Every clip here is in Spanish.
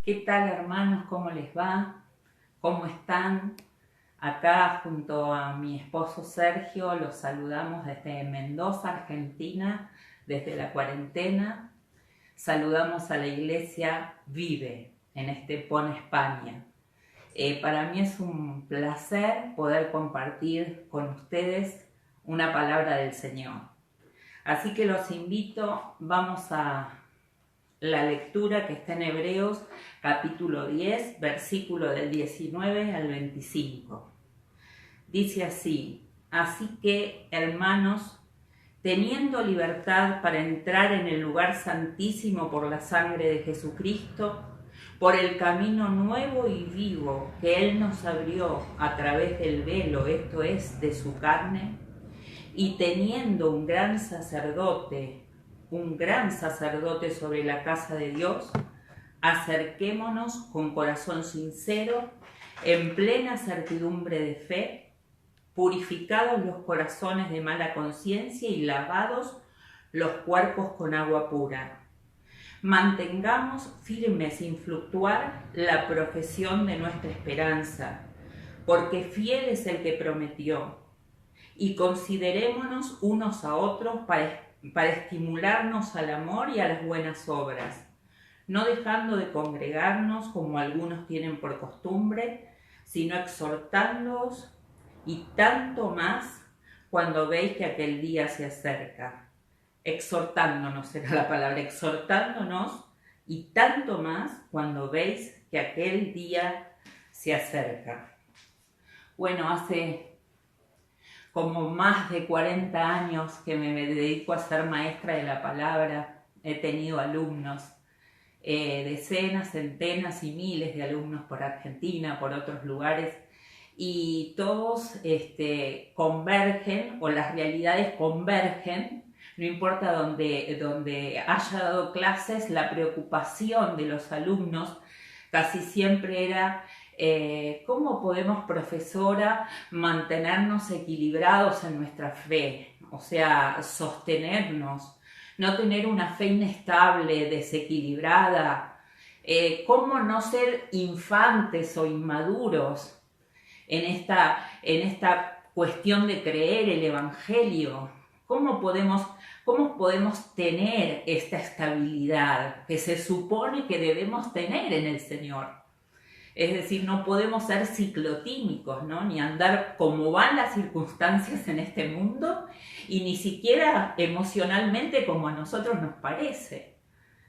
¿Qué tal, hermanos? ¿Cómo les va? ¿Cómo están? Acá junto a mi esposo Sergio los saludamos desde Mendoza, Argentina, desde la cuarentena. Saludamos a la iglesia Vive en Estepona, España. Para mí es un placer poder compartir con ustedes una palabra del Señor. Así que los invito, vamos a la lectura que está en Hebreos capítulo 10, versículo del 19 al 25. Dice así: así que, hermanos, teniendo libertad para entrar en el lugar santísimo por la sangre de Jesucristo, por el camino nuevo y vivo que Él nos abrió a través del velo, esto es, de su carne, y teniendo un gran sacerdote sobre la casa de Dios, acerquémonos con corazón sincero, en plena certidumbre de fe, purificados los corazones de mala conciencia y lavados los cuerpos con agua pura. Mantengamos firme sin fluctuar la profesión de nuestra esperanza, porque fiel es el que prometió. Y considerémonos unos a otros para estimularnos al amor y a las buenas obras, no dejando de congregarnos como algunos tienen por costumbre, sino exhortándoos, y tanto más cuando veis que aquel día se acerca. Exhortándonos era la palabra, exhortándonos, y tanto más cuando veis que aquel día se acerca. Bueno, hace como más de 40 años que me dedico a ser maestra de la palabra. He tenido alumnos, decenas, centenas y miles de alumnos por Argentina, por otros lugares, y todos convergen, o las realidades convergen. No importa donde haya dado clases, la preocupación de los alumnos casi siempre era: ¿cómo podemos, profesora, mantenernos equilibrados en nuestra fe? O sea, sostenernos, no tener una fe inestable, desequilibrada. ¿Cómo no ser infantes o inmaduros en esta cuestión de creer el Evangelio? ¿Cómo podemos tener esta estabilidad que se supone que debemos tener en el Señor? Es decir, no podemos ser ciclotímicos, ¿no? Ni andar como van las circunstancias en este mundo, y ni siquiera emocionalmente como a nosotros nos parece.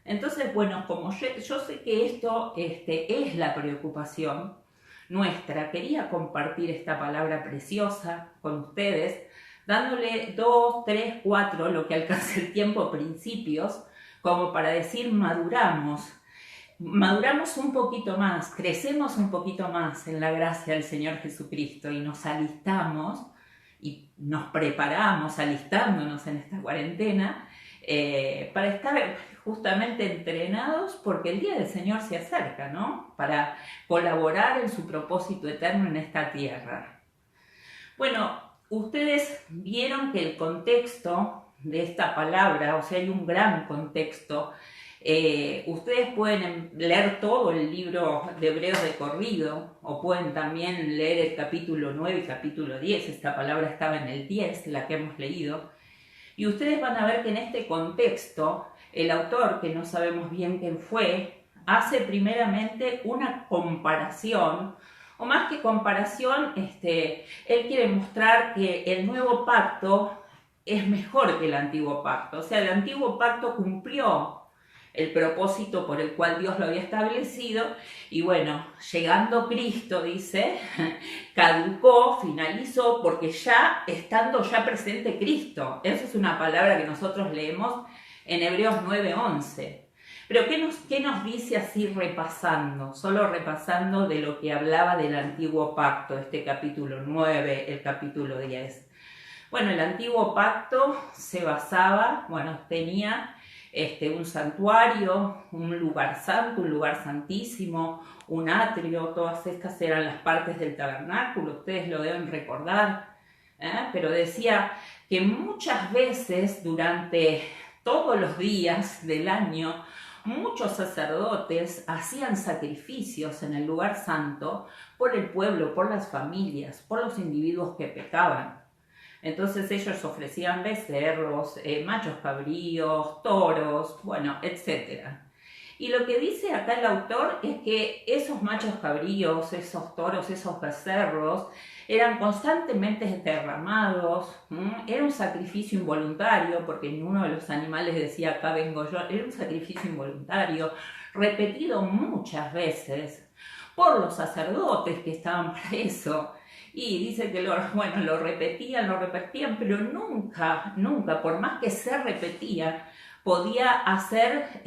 Entonces, bueno, como yo sé que esto es la preocupación nuestra, quería compartir esta palabra preciosa con ustedes, dándole 2, 3, 4, lo que alcance el tiempo, principios, como para decir: maduramos un poquito más, crecemos un poquito más en la gracia del Señor Jesucristo, y nos alistamos y nos preparamos alistándonos en esta cuarentena para estar justamente entrenados, porque el día del Señor se acerca, ¿no? Para colaborar en su propósito eterno en esta tierra. Bueno, ustedes vieron que el contexto de esta palabra, o sea, hay un gran contexto. Ustedes pueden leer todo el libro de Hebreos de corrido, o pueden también leer el capítulo 9 y capítulo 10. Esta palabra estaba en el 10, la que hemos leído, y ustedes van a ver que en este contexto el autor, que no sabemos bien quién fue, hace primeramente una comparación, o más que comparación, él quiere mostrar que el nuevo pacto es mejor que el antiguo pacto. O sea, el antiguo pacto cumplió el propósito por el cual Dios lo había establecido, y bueno, llegando Cristo, dice, caducó, finalizó, porque estando presente Cristo. Esa es una palabra que nosotros leemos en Hebreos 9:11. Pero ¿qué nos dice así repasando? Solo repasando de lo que hablaba del antiguo pacto, este capítulo 9, el capítulo 10. Bueno, el antiguo pacto se basaba, tenía un santuario, un lugar santo, un lugar santísimo, un atrio. Todas estas eran las partes del tabernáculo, ustedes lo deben recordar, pero decía que muchas veces durante todos los días del año, muchos sacerdotes hacían sacrificios en el lugar santo por el pueblo, por las familias, por los individuos que pecaban. Entonces ellos ofrecían becerros, machos cabríos, toros, bueno, etc. Y lo que dice acá el autor es que esos machos cabríos, esos toros, esos becerros, eran constantemente derramados, era un sacrificio involuntario, porque ninguno de los animales decía acá vengo yo, era un sacrificio involuntario, repetido muchas veces por los sacerdotes que estaban para eso. Y dice que lo repetían, pero nunca, por más que se repetía, podía hacer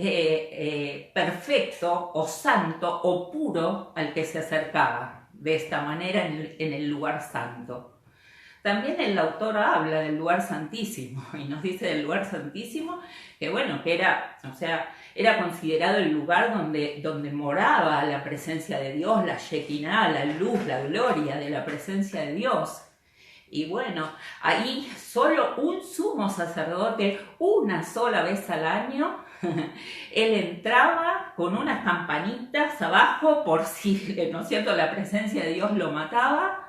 perfecto o santo o puro al que se acercaba de esta manera en el lugar santo. También el autor habla del lugar santísimo y nos dice del lugar santísimo que bueno, que era considerado el lugar donde moraba la presencia de Dios, la Shekinah, la luz, la gloria de la presencia de Dios. Y bueno, ahí solo un sumo sacerdote, una sola vez al año, él entraba con unas campanitas abajo por si, ¿no es cierto?, la presencia de Dios lo mataba,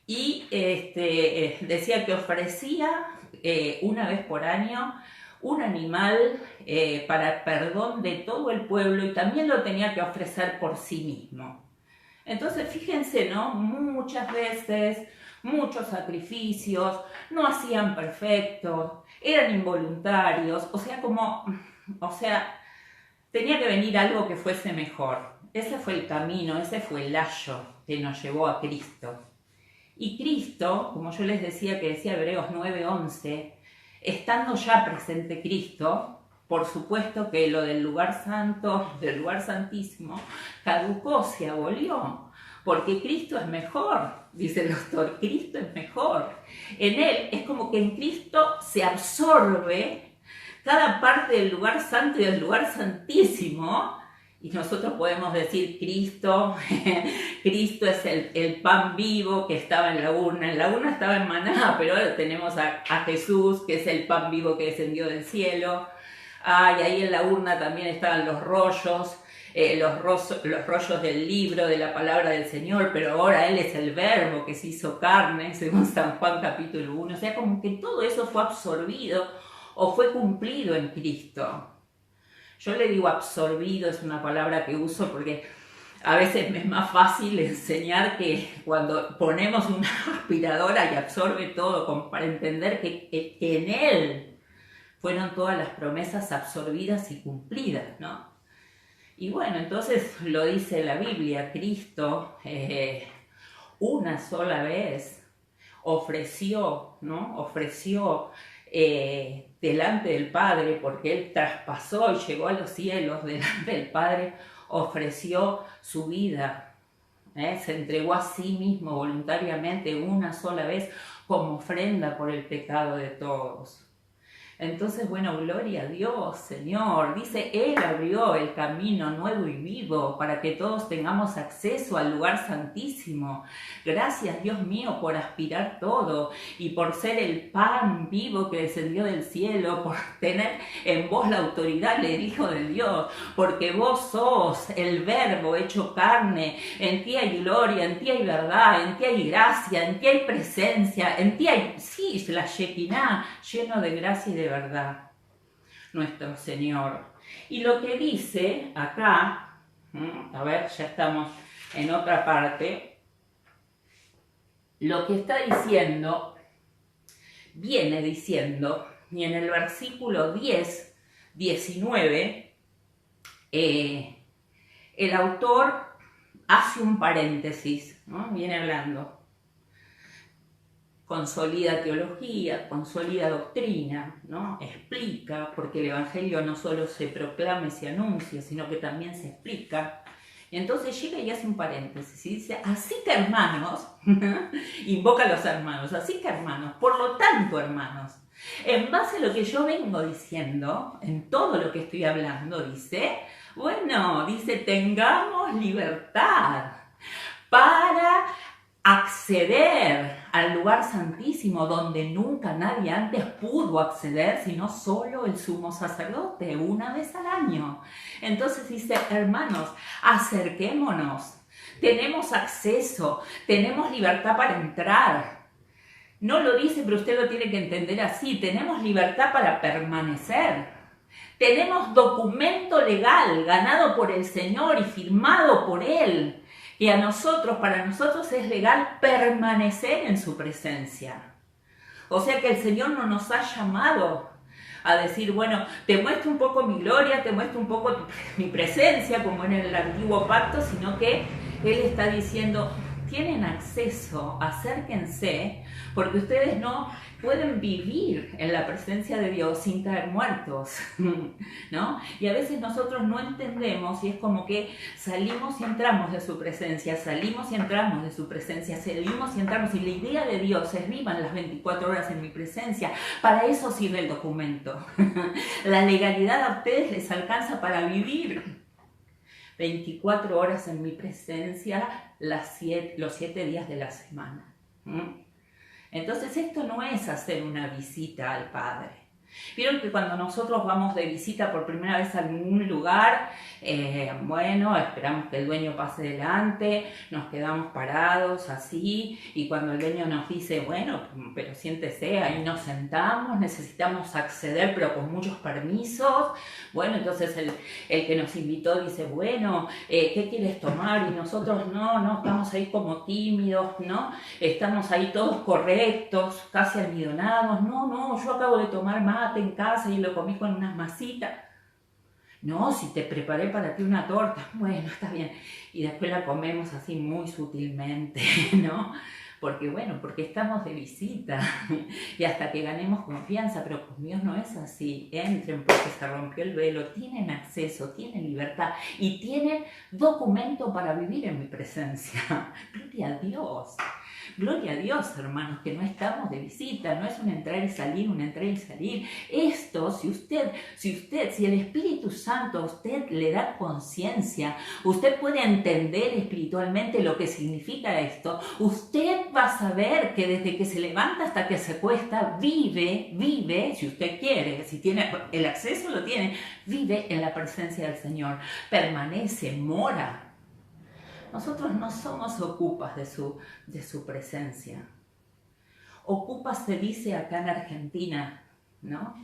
y decía que ofrecía una vez por año un animal para perdón de todo el pueblo, y también lo tenía que ofrecer por sí mismo. Entonces fíjense, ¿no? Muchas veces, muchos sacrificios, no hacían perfectos, eran involuntarios, tenía que venir algo que fuese mejor. Ese fue el camino, ese fue el layo que nos llevó a Cristo. Y Cristo, como yo les decía, que decía Hebreos 9:11, estando ya presente Cristo, por supuesto que lo del lugar santo, del lugar santísimo, caducó, se abolió, porque Cristo es mejor, dice el autor, Cristo es mejor. En Él es como que en Cristo se absorbe cada parte del lugar santo y del lugar santísimo, y nosotros podemos decir Cristo es el pan vivo que estaba en la urna estaba en maná, pero ahora tenemos a Jesús, que es el pan vivo que descendió del cielo. Y ahí en la urna también estaban los rollos del libro de la palabra del Señor, pero ahora Él es el verbo que se hizo carne, según San Juan capítulo 1. O sea, como que todo eso fue absorbido o fue cumplido en Cristo. Yo le digo absorbido, es una palabra que uso porque a veces me es más fácil enseñar que cuando ponemos una aspiradora y absorbe todo, como para entender que en Él fueron todas las promesas absorbidas y cumplidas, ¿no? Y bueno, entonces lo dice la Biblia, Cristo una sola vez ofreció, ¿no? Ofreció delante del Padre, porque Él traspasó y llegó a los cielos delante del Padre, ofreció su vida, se entregó a sí mismo voluntariamente una sola vez como ofrenda por el pecado de todos. Entonces, bueno, gloria a Dios, Señor. Dice, Él abrió el camino nuevo y vivo para que todos tengamos acceso al lugar santísimo. Gracias, Dios mío, por aspirar todo y por ser el pan vivo que descendió del cielo, por tener en vos la autoridad del Hijo de Dios, porque vos sos el verbo hecho carne. En ti hay gloria, en ti hay verdad, en ti hay gracia, en ti hay presencia, en ti hay, sí, la Shekinah, lleno de gracia y de verdad, nuestro Señor. Y lo que dice acá, a ver, ya estamos en otra parte, lo que está diciendo, viene diciendo, y en el versículo 10, 19, el autor hace un paréntesis, ¿no? Viene hablando. Consolida teología, consolida doctrina, ¿no? Explica, porque el Evangelio no solo se proclama y se anuncia, sino que también se explica. Y entonces llega y hace un paréntesis y dice, así que hermanos, invoca a los hermanos, así que hermanos, por lo tanto hermanos, en base a lo que yo vengo diciendo, en todo lo que estoy hablando, dice, tengamos libertad para acceder al lugar santísimo donde nunca nadie antes pudo acceder, sino solo el sumo sacerdote, una vez al año. Entonces dice, hermanos, acerquémonos, tenemos acceso, tenemos libertad para entrar. No lo dice, pero usted lo tiene que entender así, tenemos libertad para permanecer. Tenemos documento legal ganado por el Señor y firmado por Él. Y para nosotros es legal permanecer en su presencia. O sea que el Señor no nos ha llamado a decir, bueno, te muestro un poco mi gloria, te muestro un poco mi presencia, como en el antiguo pacto, sino que Él está diciendo, tienen acceso, acérquense, porque ustedes no pueden vivir en la presencia de Dios sin caer muertos, ¿no? Y a veces nosotros no entendemos y es como que salimos y entramos de su presencia, salimos y entramos de su presencia, salimos y entramos. Y la idea de Dios es vivan las 24 horas en mi presencia. Para eso sirve el documento. La legalidad a ustedes les alcanza para vivir 24 horas en mi presencia los 7 días de la semana. Entonces esto no es hacer una visita al Padre. Vieron que cuando nosotros vamos de visita por primera vez a algún lugar, bueno, esperamos que el dueño pase delante, nos quedamos parados así, y cuando el dueño nos dice, bueno, pero siéntese, ahí nos sentamos, necesitamos acceder, pero con muchos permisos. Bueno, entonces el que nos invitó dice, bueno, ¿qué quieres tomar? Y nosotros no, estamos ahí como tímidos, ¿no? Estamos ahí todos correctos, casi almidonados, no, yo acabo de tomar mate en casa y lo comí con unas masitas. No, si te preparé para ti una torta, bueno, está bien. Y después la comemos así muy sutilmente, ¿no? Porque estamos de visita y hasta que ganemos confianza, pero con Dios no es así. Entren porque se rompió el velo, tienen acceso, tienen libertad y tienen documento para vivir en mi presencia. Gloria a Dios. Gloria a Dios, hermanos, que no estamos de visita, no es un entrar y salir, un entrar y salir. Esto, si el Espíritu Santo a usted le da conciencia, usted puede entender espiritualmente lo que significa esto, usted va a saber que desde que se levanta hasta que se acuesta, vive, si usted quiere, si tiene el acceso lo tiene, vive en la presencia del Señor, permanece, mora. Nosotros no somos ocupas de su presencia. Ocupas se dice acá en Argentina, ¿no?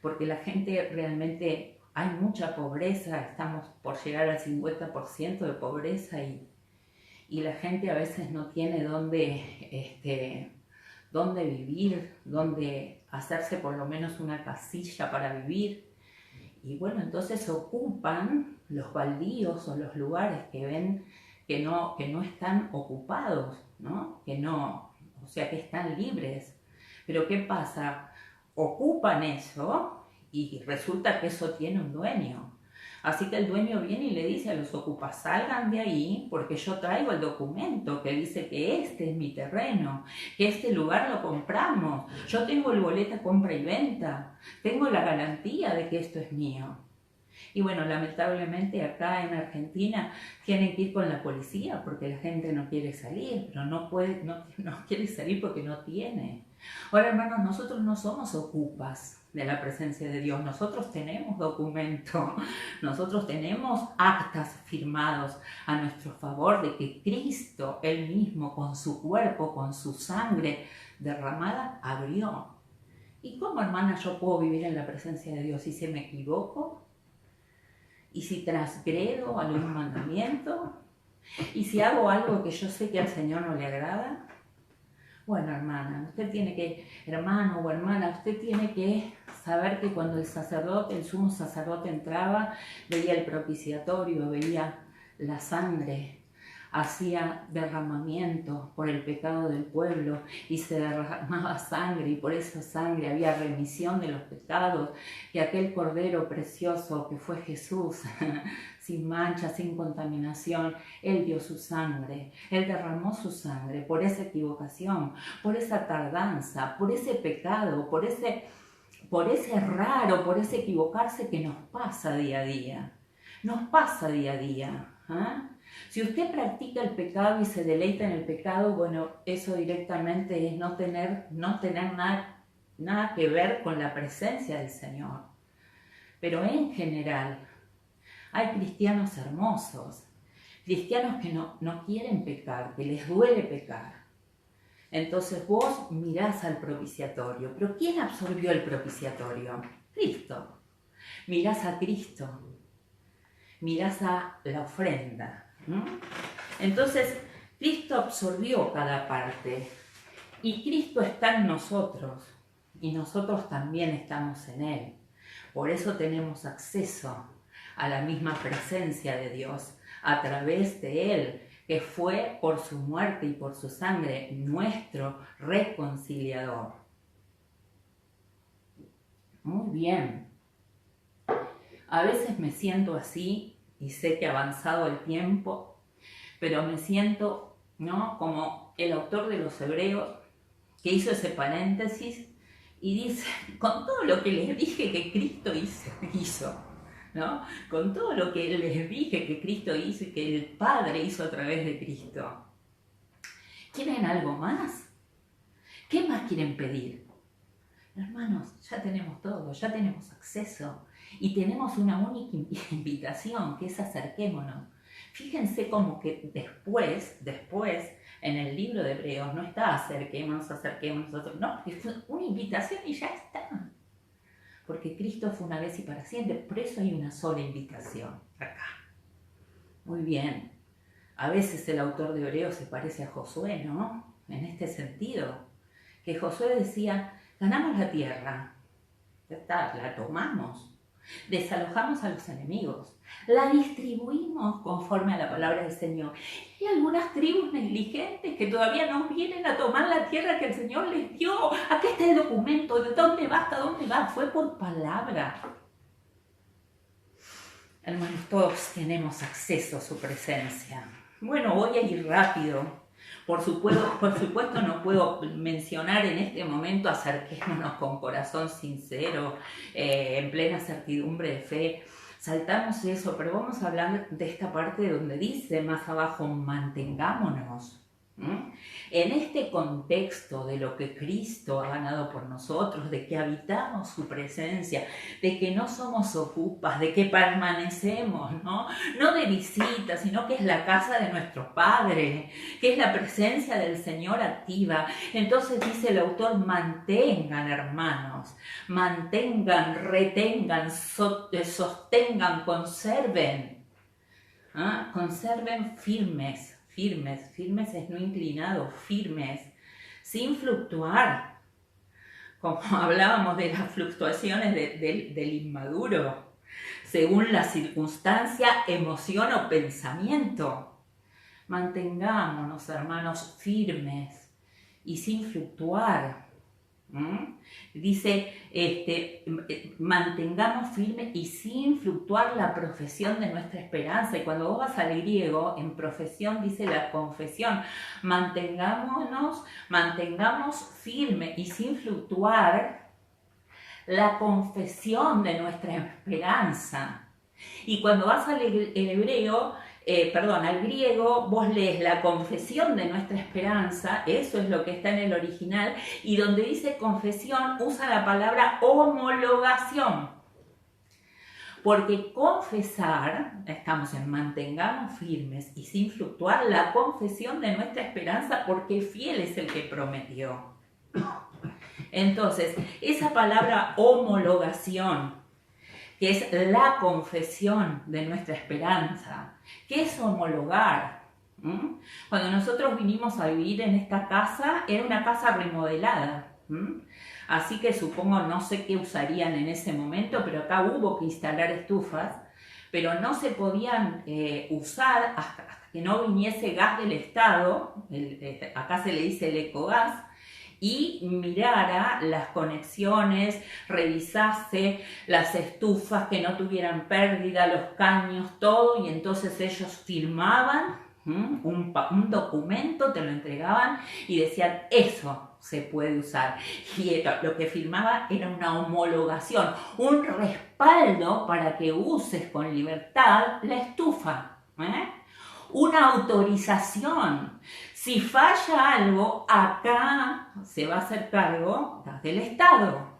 Porque la gente realmente, hay mucha pobreza, estamos por llegar al 50% de pobreza y la gente a veces no tiene dónde vivir, dónde hacerse por lo menos una casilla para vivir. Y bueno, entonces ocupan los baldíos o los lugares que ven que no están ocupados, ¿no? O sea, que están libres. Pero ¿qué pasa? Ocupan eso y resulta que eso tiene un dueño. Así que el dueño viene y le dice a los ocupas, salgan de ahí porque yo traigo el documento que dice que este es mi terreno, que este lugar lo compramos, yo tengo el boleto de compra y venta, tengo la garantía de que esto es mío. Y bueno, lamentablemente acá en Argentina tienen que ir con la policía porque la gente no quiere salir, pero no quiere salir porque no tiene. Ahora, hermanos, nosotros no somos ocupas de la presencia de Dios, nosotros tenemos documento, nosotros tenemos actas firmados a nuestro favor de que Cristo, Él mismo, con su cuerpo, con su sangre derramada, abrió. ¿Y cómo, hermana, yo puedo vivir en la presencia de Dios si se me equivoco? ¿Y si transgredo algún mandamiento? ¿Y si hago algo que yo sé que al Señor no le agrada? Bueno, hermana, hermano o hermana, usted tiene que saber que cuando el sumo sacerdote entraba, veía el propiciatorio, veía la sangre, hacía derramamiento por el pecado del pueblo y se derramaba sangre y por esa sangre había remisión de los pecados y aquel cordero precioso que fue Jesús, sin mancha, sin contaminación, Él dio su sangre, Él derramó su sangre por esa equivocación, por esa tardanza, por ese pecado, por ese errar o por ese equivocarse que nos pasa día a día. Nos pasa día a día. ¿Ah? Si usted practica el pecado y se deleita en el pecado, bueno, eso directamente es no tener nada que ver con la presencia del Señor. Pero en general, hay cristianos hermosos, cristianos que no quieren pecar, que les duele pecar. Entonces vos mirás al propiciatorio. ¿Pero quién absorbió el propiciatorio? Cristo. Mirás a Cristo. Mirás a la ofrenda. Entonces, Cristo absorbió cada parte. Y Cristo está en nosotros. Y nosotros también estamos en Él. Por eso tenemos acceso a la misma presencia de Dios a través de Él, que fue por su muerte y por su sangre nuestro reconciliador. Muy bien. A veces me siento así y sé que ha avanzado el tiempo, pero me siento, ¿no?, como el autor de los Hebreos, que hizo ese paréntesis y dice, con todo lo que les dije que Cristo hizo, ¿no? Con todo lo que les dije que Cristo hizo y que el Padre hizo a través de Cristo. ¿Quieren algo más? ¿Qué más quieren pedir? Hermanos, ya tenemos todo, ya tenemos acceso y tenemos una única invitación, que es acerquémonos. Fíjense como que después, en el libro de Hebreos, no está acerquémonos, no, es una invitación y ya está. Porque Cristo fue una vez y para siempre, por eso hay una sola invitación acá. Muy bien. A veces el autor de Hebreos se parece a Josué, ¿no? En este sentido, que Josué decía, ganamos la tierra, ya está, la tomamos, desalojamos a los enemigos, la distribuimos conforme a la palabra del Señor. Y algunas tribus negligentes que todavía no vienen a tomar la tierra que el Señor les dio. Aquí está el documento, ¿de dónde va hasta dónde va? Fue por palabra. Hermanos, todos tenemos acceso a su presencia. Bueno, voy a ir rápido. Por supuesto no puedo mencionar en este momento acerquémonos con corazón sincero, en plena certidumbre de fe. Saltamos eso, pero vamos a hablar de esta parte donde dice más abajo, mantengámonos. En este contexto de lo que Cristo ha ganado por nosotros, de que habitamos su presencia, de que no somos ocupas, de que permanecemos, ¿no? No de visita, sino que es la casa de nuestro Padre, que es la presencia del Señor activa. Entonces dice el autor, mantengan, hermanos, mantengan, retengan, sostengan, conserven, conserven firmes es no inclinados, firmes, sin fluctuar, como hablábamos de las fluctuaciones del inmaduro, según la circunstancia, emoción o pensamiento. Mantengámonos, hermanos, firmes y sin fluctuar. Dice, mantengamos firme y sin fluctuar la profesión de nuestra esperanza. Y cuando vos vas al griego, en profesión dice la confesión. Mantengamos firme y sin fluctuar la confesión de nuestra esperanza. Y cuando vas al hebreo, al griego, vos lees la confesión de nuestra esperanza, eso es lo que está en el original, y donde dice confesión usa la palabra homologación. Porque confesar, estamos en mantengamos firmes y sin fluctuar la confesión de nuestra esperanza, porque fiel es el que prometió. Entonces, esa palabra homologación, que es la confesión de nuestra esperanza. ¿Qué es homologar? Cuando nosotros vinimos a vivir en esta casa, era una casa remodelada. Así que supongo, no sé qué usarían en ese momento, pero acá hubo que instalar estufas, pero no se podían usar hasta que no viniese gas del Estado, acá se le dice el ecogás, y mirara las conexiones, revisase las estufas que no tuvieran pérdida, los caños, todo, y entonces ellos firmaban un documento, te lo entregaban y decían, eso se puede usar. Y lo que firmaba era una homologación, un respaldo para que uses con libertad la estufa. una autorización. Si falla algo, acá se va a hacer cargo del Estado.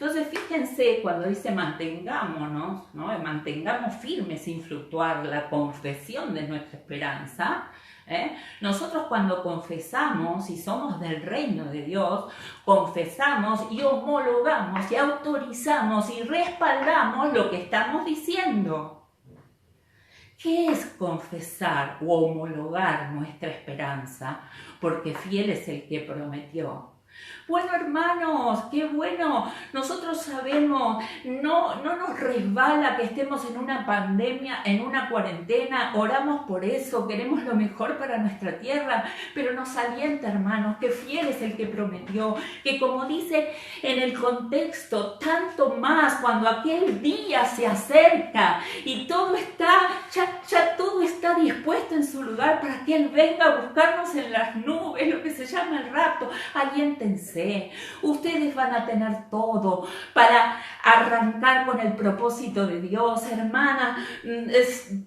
Entonces, fíjense cuando dice mantengámonos, ¿no? Mantengamos firmes sin fluctuar la confesión de nuestra esperanza. Nosotros cuando confesamos y somos del reino de Dios, confesamos y homologamos y autorizamos y respaldamos lo que estamos diciendo. ¿Qué es confesar o homologar nuestra esperanza? Porque fiel es el que prometió. Bueno, hermanos, qué bueno, nosotros sabemos, no nos resbala que estemos en una pandemia, en una cuarentena, oramos por eso, queremos lo mejor para nuestra tierra, pero nos alienta, hermanos, que fiel es el que prometió, que como dice en el contexto, tanto más cuando aquel día se acerca y todo está, ya todo está dispuesto en su lugar para que Él venga a buscarnos en las nubes, lo que se llama el rapto, aliéntense. Ustedes van a tener todo para arrancar con el propósito de Dios, hermana.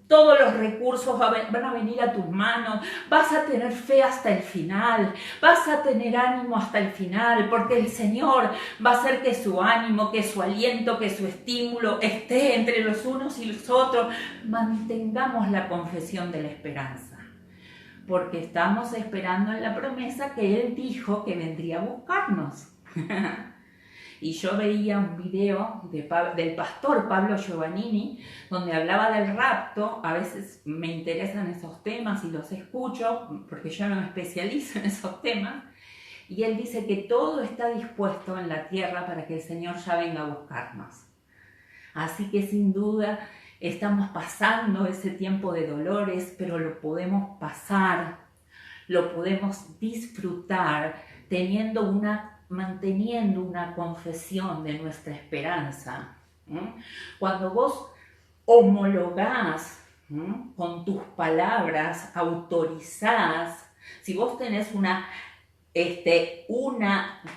Todos los recursos van a venir a tus manos. Vas a tener fe hasta el final. Vas a tener ánimo hasta el final, porque el Señor va a hacer que su ánimo, que su aliento, que su estímulo esté entre los unos y los otros. Mantengamos la confesión de la esperanza, porque estamos esperando en la promesa que Él dijo que vendría a buscarnos. Y yo veía un video del pastor Pablo Giovannini, donde hablaba del rapto. A veces me interesan esos temas y los escucho, porque yo no me especializo en esos temas. Y él dice que todo está dispuesto en la tierra para que el Señor ya venga a buscarnos. Así que sin duda estamos pasando ese tiempo de dolores, pero lo podemos pasar, lo podemos disfrutar manteniendo una confesión de nuestra esperanza. Cuando vos homologás con tus palabras, autorizás, si vos tenés una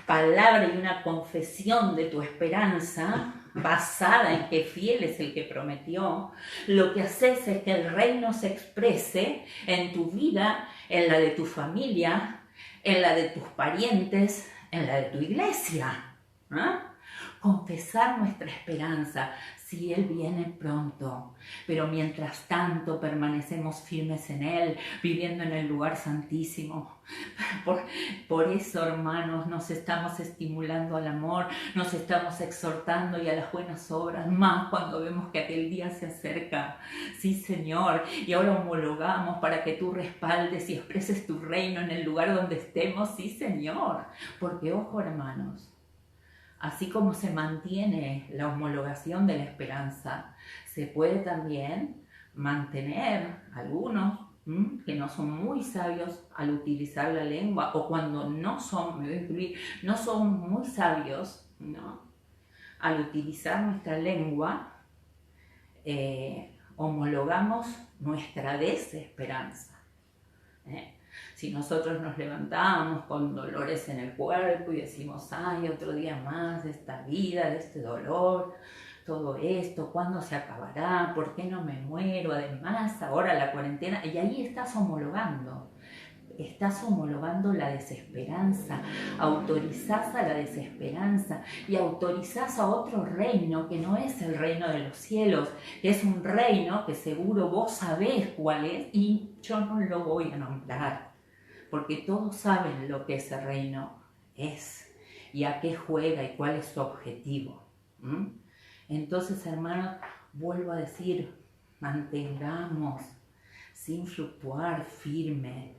palabra y una confesión de tu esperanza, basada en que fiel es el que prometió, lo que haces es que el reino se exprese en tu vida, en la de tu familia, en la de tus parientes, en la de tu iglesia. Confesar nuestra esperanza, si Él viene pronto, pero mientras tanto permanecemos firmes en Él, viviendo en el lugar santísimo. Por eso, hermanos, nos estamos estimulando al amor, nos estamos exhortando y a las buenas obras, más cuando vemos que aquel día se acerca. Sí, Señor, y ahora homologamos para que tú respaldes y expreses tu reino en el lugar donde estemos. Sí, Señor, porque ojo, hermanos, así como se mantiene la homologación de la esperanza, se puede también mantener algunos que no son muy sabios al utilizar la lengua, o cuando no son muy sabios, ¿no?, al utilizar nuestra lengua, homologamos nuestra desesperanza. Si nosotros nos levantamos con dolores en el cuerpo y decimos, ay, otro día más de esta vida, de este dolor, todo esto, ¿cuándo se acabará? ¿Por qué no me muero? Además, ahora la cuarentena, y ahí estás homologando la desesperanza, autorizás a la desesperanza y autorizás a otro reino que no es el reino de los cielos, que es un reino que seguro vos sabés cuál es y yo no lo voy a nombrar, porque todos saben lo que ese reino es y a qué juega y cuál es su objetivo. Entonces, hermanos, vuelvo a decir, mantengamos sin fluctuar firme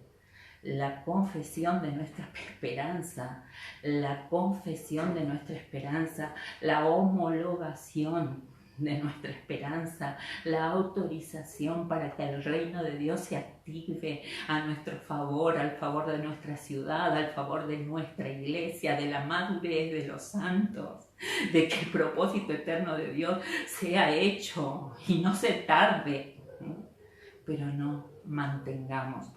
la confesión de nuestra esperanza, la homologación de nuestra esperanza, la autorización para que el reino de Dios se active a nuestro favor, al favor de nuestra ciudad, al favor de nuestra iglesia, de la madurez de los santos, de que el propósito eterno de Dios sea hecho y no se tarde. Pero no mantengamos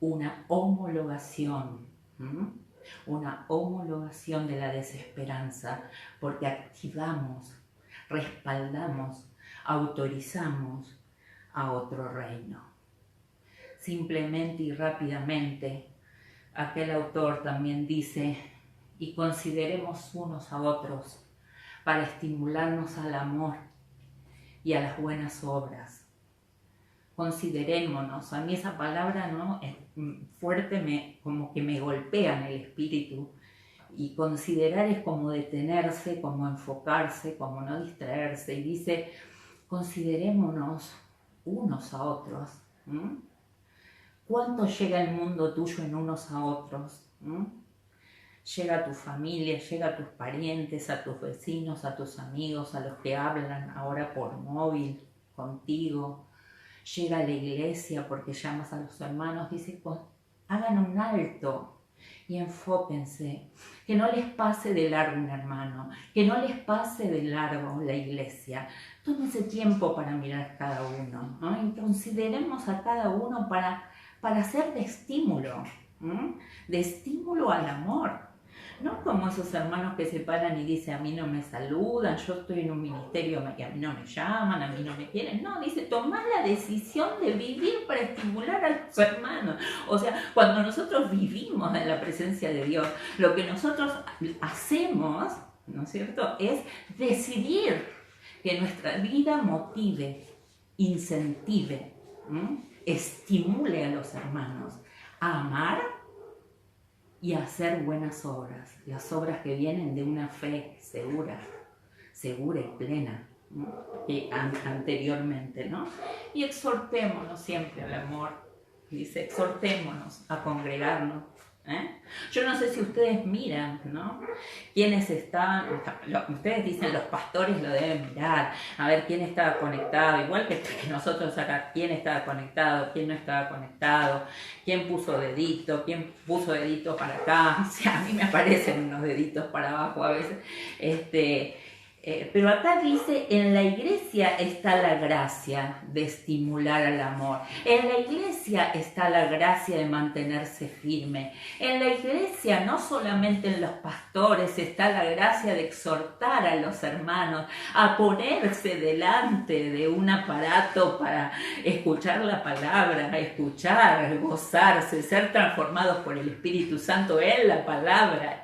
una homologación de la desesperanza, porque activamos, respaldamos, autorizamos a otro reino. Simplemente y rápidamente, aquel autor también dice, y consideremos unos a otros para estimularnos al amor y a las buenas obras. Considerémonos. A mí esa palabra, ¿no?, es fuerte, como que me golpea en el espíritu. Y considerar es como detenerse, como enfocarse, como no distraerse. Y dice, considerémonos unos a otros. ¿Cuánto llega el mundo tuyo en unos a otros? Llega a tu familia, llega a tus parientes, a tus vecinos, a tus amigos, a los que hablan ahora por móvil contigo. Llega a la iglesia porque llamas a los hermanos. Dice, hagan un alto y enfóquense, que no les pase de largo un hermano, que no les pase de largo la iglesia. Tómense tiempo para mirar cada uno, ¿no? Y consideremos a cada uno para ser de estímulo al amor. No como esos hermanos que se paran y dicen, a mí no me saludan, yo estoy en un ministerio y a mí no me llaman, a mí no me quieren. No, dice, tomar la decisión de vivir para estimular a los hermanos. O sea, cuando nosotros vivimos en la presencia de Dios, lo que nosotros hacemos, ¿no es cierto?, es decidir que nuestra vida motive, incentive, estimule a los hermanos a amar y a hacer buenas obras, las obras que vienen de una fe segura y plena, ¿no?, que anteriormente, ¿no? Y exhortémonos siempre al amor. Dice, exhortémonos a congregarnos. Yo no sé si ustedes miran, ¿no?, quiénes están, ustedes dicen los pastores lo deben mirar, a ver quién estaba conectado, igual que nosotros acá, quién estaba conectado, quién no estaba conectado, quién puso dedito para acá. O sea, a mí me aparecen unos deditos para abajo a veces, pero acá dice, en la iglesia está la gracia de estimular al amor. En la iglesia está la gracia de mantenerse firme. En la iglesia, no solamente en los pastores, está la gracia de exhortar a los hermanos a ponerse delante de un aparato para escuchar la palabra, escuchar, gozarse, ser transformados por el Espíritu Santo en la palabra.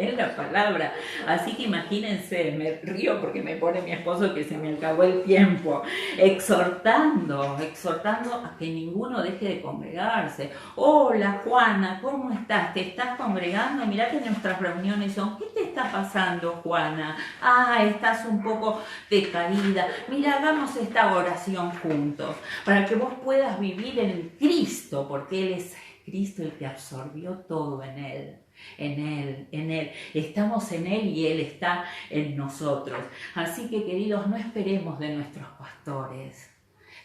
Así que imagínense, me río porque me pone mi esposo que se me acabó el tiempo, exhortando a que ninguno deje de congregarse. Hola Juana, ¿cómo estás? ¿Te estás congregando? Mirá que nuestras reuniones son, ¿qué te está pasando, Juana? Estás un poco decaída. Mira, hagamos esta oración juntos para que vos puedas vivir en Cristo, porque Él es Cristo el que absorbió todo en Él. Estamos en Él y Él está en nosotros. Así que, queridos, no esperemos de nuestros pastores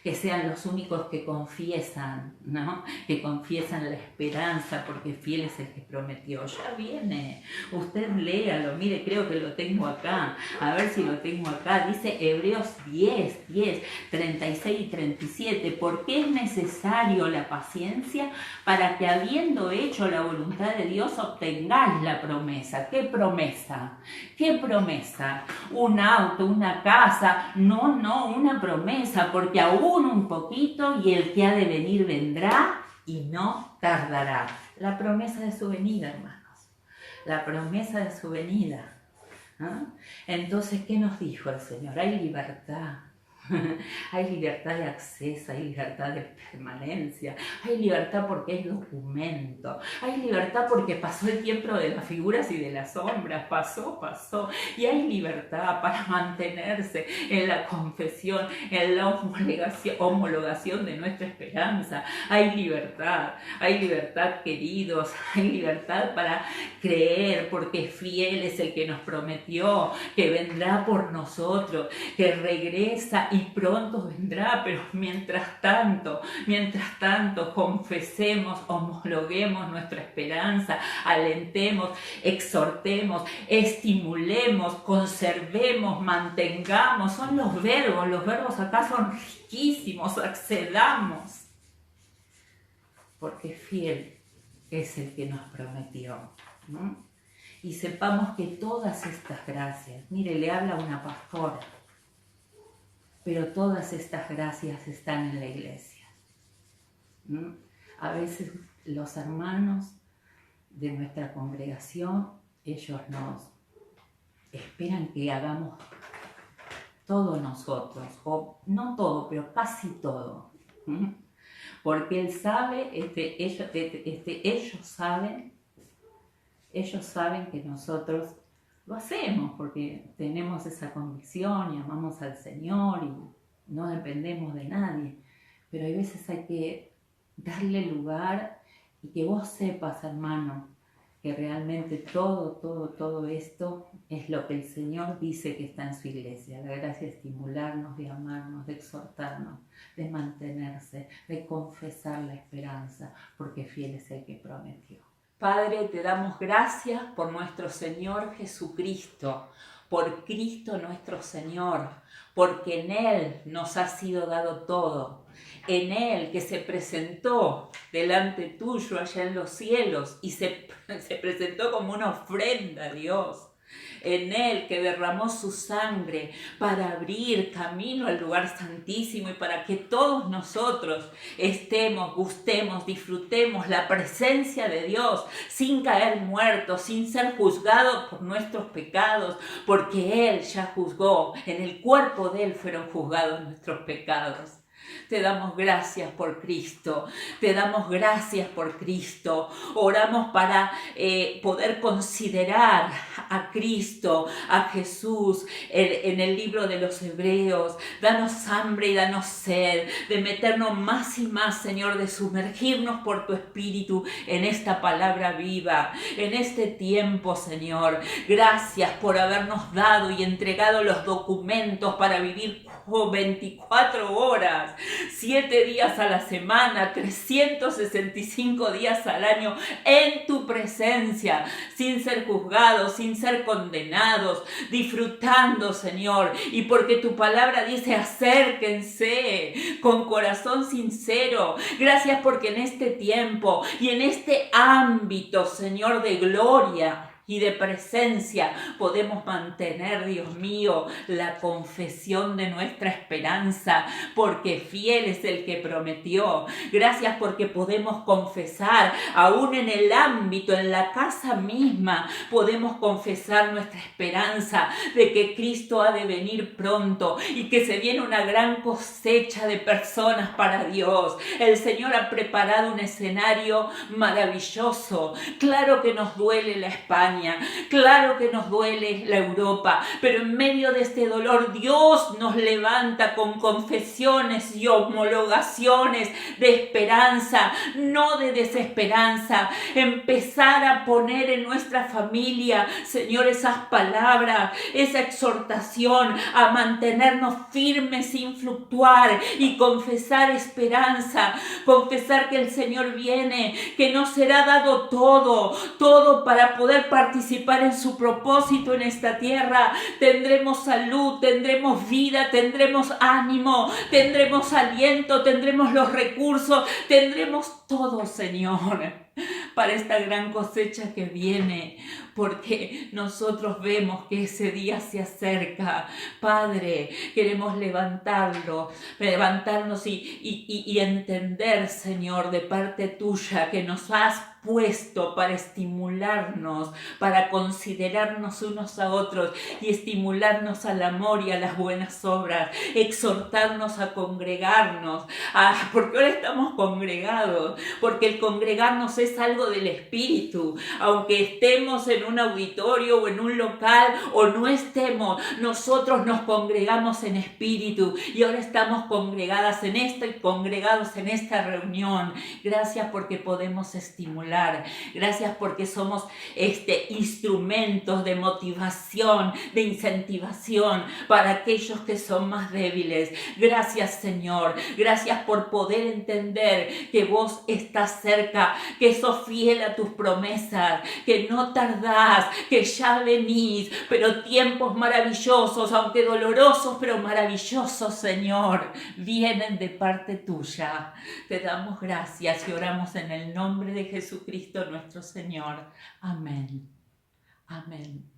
que sean los únicos que confiesan, ¿no?, que confiesan la esperanza, porque fiel es el que prometió. Ya viene, usted léalo, mire, creo que lo tengo acá, a ver si lo tengo acá. Dice Hebreos 10, 36 y 37, porque es necesario la paciencia para que, habiendo hecho la voluntad de Dios, obtengáis la promesa. ¿Qué promesa? ¿Qué promesa? ¿Un auto, una casa? No, una promesa, porque aún un poquito y el que ha de venir vendrá y no tardará. La promesa de su venida, hermanos. La promesa de su venida. Entonces, ¿qué nos dijo el Señor? Hay libertad. Hay libertad de acceso, hay libertad de permanencia, hay libertad porque es documento, hay libertad porque pasó el tiempo de las figuras y de las sombras, pasó, y hay libertad para mantenerse en la confesión, en la homologación de nuestra esperanza. Hay libertad, queridos, hay libertad para creer, porque fiel es el que nos prometió que vendrá por nosotros, que regresa y pronto vendrá. Pero mientras tanto, confesemos, homologuemos nuestra esperanza, alentemos, exhortemos, estimulemos, conservemos, mantengamos. Son los verbos acá son riquísimos, accedamos, porque fiel es el que nos prometió, ¿no? Y sepamos que todas estas gracias, mire, le habla una pastora, pero todas estas gracias están en la iglesia. ¿Mm? A veces los hermanos de nuestra congregación, ellos nos esperan que hagamos todo nosotros, o no todo, pero casi todo. ¿Mm? Porque Él sabe, ellos saben que nosotros lo hacemos porque tenemos esa convicción y amamos al Señor y no dependemos de nadie. Pero hay veces hay que darle lugar y que vos sepas, hermano, que realmente todo esto es lo que el Señor dice que está en su iglesia. La gracia de estimularnos, de amarnos, de exhortarnos, de mantenerse, de confesar la esperanza, porque fiel es el que prometió. Padre, te damos gracias por nuestro Señor Jesucristo, por Cristo nuestro Señor, porque en Él nos ha sido dado todo. En Él que se presentó delante tuyo allá en los cielos y se presentó como una ofrenda a Dios. En Él que derramó su sangre para abrir camino al lugar santísimo y para que todos nosotros estemos, gustemos, disfrutemos la presencia de Dios sin caer muertos, sin ser juzgados por nuestros pecados, porque Él ya juzgó, en el cuerpo de Él fueron juzgados nuestros pecados. Te damos gracias por Cristo, te damos gracias por Cristo. Oramos para poder considerar a Cristo, a Jesús en el libro de los Hebreos. Danos hambre y danos sed de meternos más y más, Señor, de sumergirnos por tu Espíritu en esta palabra viva, en este tiempo, Señor. Gracias por habernos dado y entregado los documentos para vivir 24 horas, 7 días a la semana, 365 días al año en tu presencia, sin ser juzgados, sin ser condenados, disfrutando, Señor. Y porque tu palabra dice, acérquense con corazón sincero. Gracias porque en este tiempo y en este ámbito, Señor, de gloria y de presencia podemos mantener, Dios mío, la confesión de nuestra esperanza, porque fiel es el que prometió. Gracias porque podemos confesar, aún en el ámbito, en la casa misma, podemos confesar nuestra esperanza de que Cristo ha de venir pronto y que se viene una gran cosecha de personas para Dios. El Señor ha preparado un escenario maravilloso. Claro que nos duele la España, claro que nos duele la Europa, pero en medio de este dolor Dios nos levanta con confesiones y homologaciones de esperanza, no de desesperanza. Empezar a poner en nuestra familia, Señor, esas palabras, esa exhortación a mantenernos firmes sin fluctuar y confesar esperanza, confesar que el Señor viene, que nos será dado todo para poder participar en su propósito en esta tierra. Tendremos salud, tendremos vida, tendremos ánimo, tendremos aliento, tendremos los recursos, tendremos todo, Señor, para esta gran cosecha que viene, porque nosotros vemos que ese día se acerca. Padre, queremos levantarnos y entender, Señor, de parte tuya que nos has puesto para estimularnos, para considerarnos unos a otros y estimularnos al amor y a las buenas obras, exhortarnos a congregarnos, porque ahora estamos congregados, porque el congregarnos es algo del Espíritu, aunque estemos en un auditorio o en un local o no estemos, nosotros nos congregamos en espíritu y ahora estamos congregadas en esta y congregados en esta reunión. Gracias porque podemos estimular. Gracias porque somos instrumentos de motivación, de incentivación para aquellos que son más débiles. Gracias, Señor. Gracias por poder entender que vos estás cerca, que sos fiel a tus promesas, que no tardás, que ya venís, pero tiempos maravillosos, aunque dolorosos, pero maravillosos, Señor, vienen de parte tuya. Te damos gracias y oramos en el nombre de Jesucristo nuestro Señor. Amén. Amén.